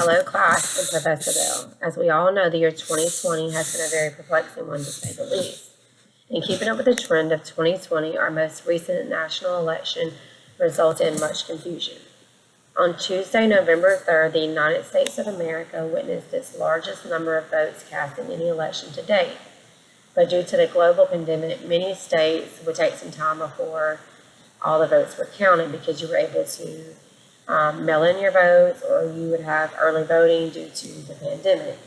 Hello, class and Professor Bell. As we all know, the year 2020 has been a very perplexing one, to say the least. In keeping up with the trend of 2020, our most recent national election resulted in much confusion. On Tuesday, November 3rd, the United States of America witnessed its largest number of votes cast in any election to date. But due to the global pandemic, many states would take some time before all the votes were counted because you were able to mail in your votes, or you would have early voting due to the pandemic.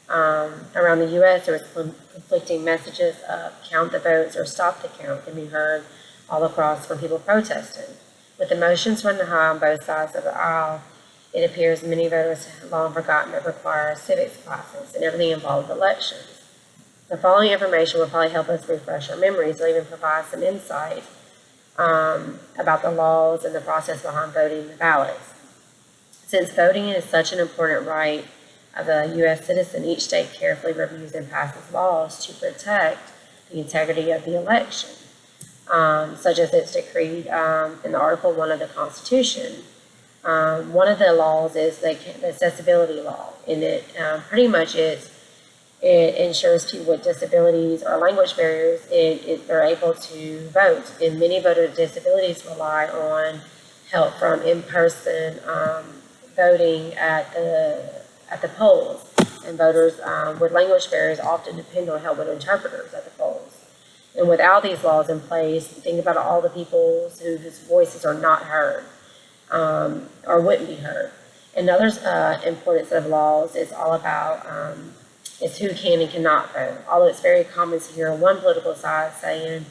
Around the U.S., there was conflicting messages of count the votes or stop the count can be heard all across from people protesting. With emotions running high on both sides of the aisle, it appears many voters have long forgotten to require civics classes and everything involved with elections. The following information will probably help us refresh our memories or even provide some insight about the laws and the process behind voting the ballots. Since voting is such an important right of a U.S. citizen, each state carefully reviews and passes laws to protect the integrity of the election, such as it's decreed in the Article 1 of the Constitution. One of the laws is the accessibility law, and it pretty much is it ensures people with disabilities or language barriers, they're able to vote. And many voter with disabilities rely on help from in-person voting at the polls. And voters with language barriers often depend on help with interpreters at the polls. And without these laws in place, think about all the people whose voices are not heard or wouldn't be heard. Another important set of laws is all about is who can and cannot vote. Although it's very common to hear one political side saying,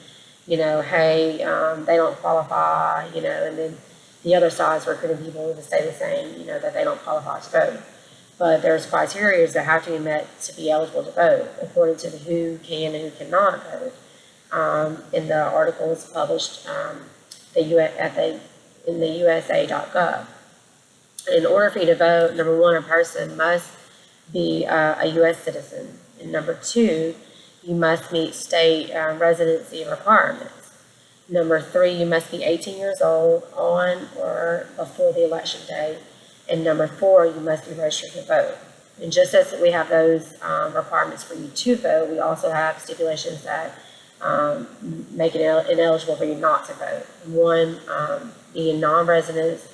hey, they don't qualify, and then the other sides recruiting people to say the same, that they don't qualify to vote. But there's criteria that have to be met to be eligible to vote, according to who can and who cannot vote. In the articles published in the USA.gov. In order for you to vote, number one, a person must be a U.S. citizen. And number two, you must meet state residency requirements. Number three, you must be 18 years old on or before the election day. And number four, you must be registered to vote. And just as we have those requirements for you to vote, we also have stipulations that make it ineligible for you not to vote. One, being non-residents,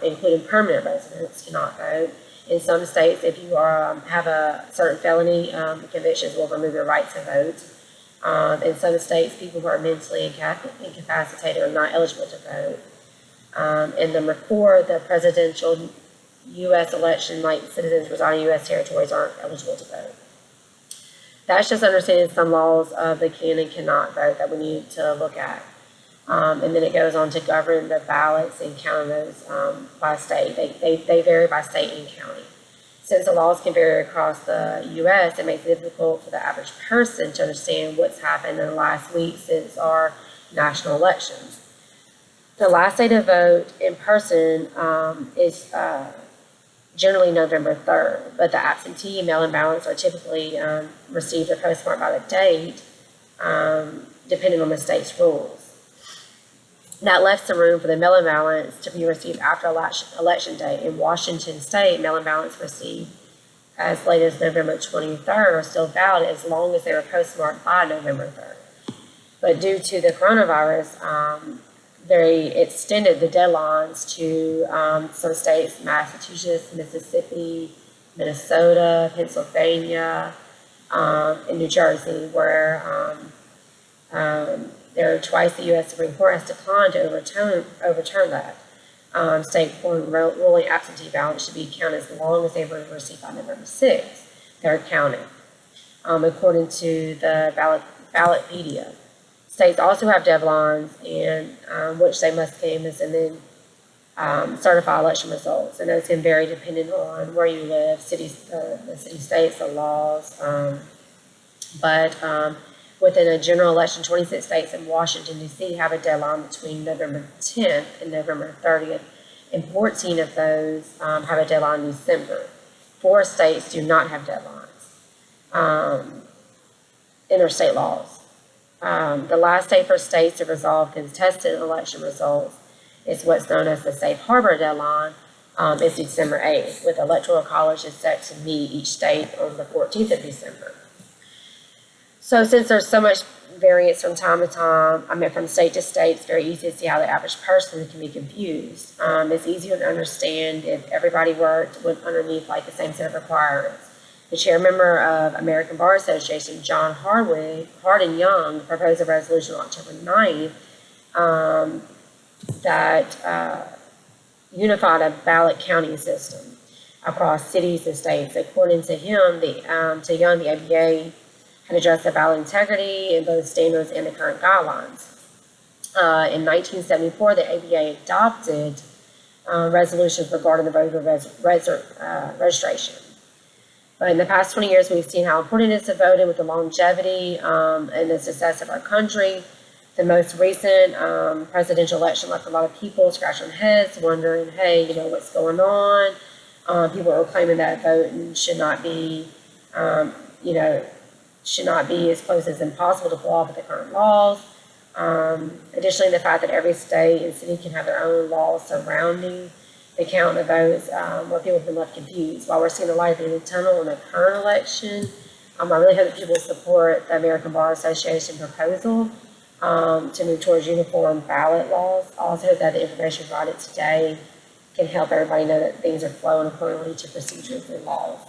including permanent residents, cannot vote. In some states, if you have a certain felony convictions, will remove your right to vote. In some states, people who are mentally incapacitated are not eligible to vote. And number four, the presidential U.S. election, like citizens residing in U.S. territories, aren't eligible to vote. That's just understanding some laws of the can and cannot vote that we need to look at. And then it goes on to govern the ballots and counting those by state. They vary by state and county. Since the laws can vary across the U.S., it makes it difficult for the average person to understand what's happened in the last week since our national elections. The last day to vote in person is generally November 3rd, but the absentee and mail-in ballots are typically received or postmarked by the date, depending on the state's rules. That left some room for the mail-in ballots to be received after election day. In Washington State, mail-in ballots received as late as November 23rd are still valid as long as they were postmarked by November 3rd. But due to the coronavirus, they extended the deadlines to some states, Massachusetts, Mississippi, Minnesota, Pennsylvania, and New Jersey, where twice the U.S. Supreme Court has declined to overturn that. State court ruling absentee ballots should be counted as long as they were received by November 6th. They're counted, according to the Ballotpedia. States also have deadlines in which they must canvass and then certify election results. And those can vary depending on where you live, the city states, the laws. But within a general election, 26 states and Washington, D.C. have a deadline between November 10th and November 30th, and 14 of those have a deadline in December. 4 states do not have deadlines in their state laws. The last day for states to resolve contested election results is what's known as the safe harbor deadline, is December 8th, with electoral college is set to meet each state on the 14th of December. So since there's so much variance from time to time, from state to state, it's very easy to see how the average person can be confused. It's easier to understand if everybody worked with underneath like the same set of requirements. The chairman of American Bar Association, John Hardin Young, proposed a resolution on October 9th that unified a ballot counting system across cities and states. According to him, to Young, the ABA had addressed the ballot integrity in both standards and the current guidelines. In 1974, the ABA adopted resolutions regarding the voter registration. But in the past 20 years, we've seen how important it is to vote with the longevity and the success of our country. The most recent presidential election left a lot of people scratching their heads, wondering, hey, what's going on? People are claiming that voting should not be, should not be as close as impossible to pull off with the current laws. Additionally, the fact that every state and city can have their own laws surrounding the count of votes, where people have been left confused. While we're seeing the light at the end of the tunnel in the current election, I really hope that people support the American Bar Association proposal to move towards uniform ballot laws. I also hope that the information provided today can help everybody know that things are flowing accordingly to procedures and laws.